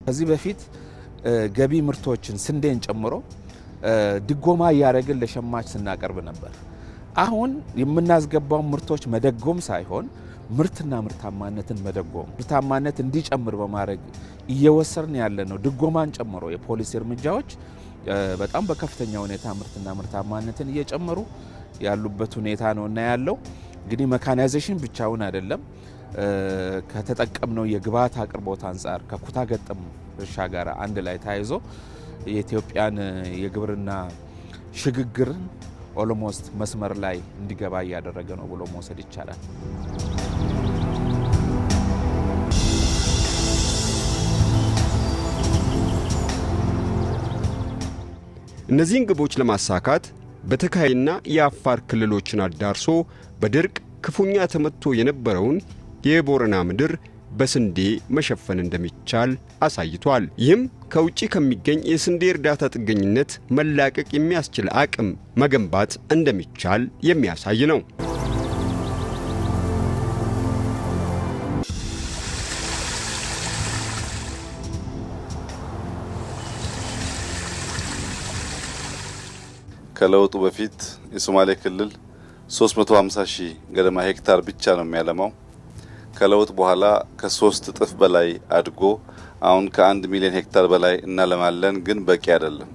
ከዚህ በፊት ገቢ ምርቶችን ስንዴን ጨምሮ ድጎማ ያረግል ለሸማች ስናቀርብ ነበር። አሁን የምናስገባው ምርቶች መደጎም ሳይሆን ምርትና ምርታማነትን መደጎም ምርታማነት እንዲጨምር በማድረግ እየወሰርን ያለነው ድጎማን ጨምሮ የፖሊሲ እርምጃዎች በጣም በከፍተኛ ሁኔታ ምርትና ምርታማነትን እየጨመሩ ያሉበት ሁኔታ ነውና ያለው እንግዲህ ሜካናይዜሽን ብቻውን አይደለም ከተጠቀምነው የግብአት አቅርቦት አንፃር ከኩታ ገጠም እርሻ ጋር አንድ ላይ ታይዞ የኢትዮጵያን የግብርና ሽግግርን ኦልሞስት መስመር ላይ እንዲገባ ያደረገ ነው ብሎ መውሰድ ይቻላል። እነዚህን ግቦች ለማሳካት በተካይና የአፋር ክልሎችን አዳርሶ በድርቅ ክፉኛ ተመትቶ የነበረውን የቦረና ምድር በስንዴ መሸፈን እንደሚቻል አሳይቷል። ይህም ከውጪ ከሚገኝ የስንዴ እርዳታ ጥገኝነት መላቀቅ የሚያስችል አቅም መገንባት እንደሚቻል የሚያሳይ ነው። ከለውጡ በፊት የሶማሌ ክልል 350,000 ገደማ ሄክታር ብቻ ነው የሚያለማው። ከለውጥ በኋላ ከ3 እጥፍ በላይ አድጎ አሁን ከ1 ሚሊዮን ሄክታር በላይ እናለማለን፣ ግን በቂ አይደለም።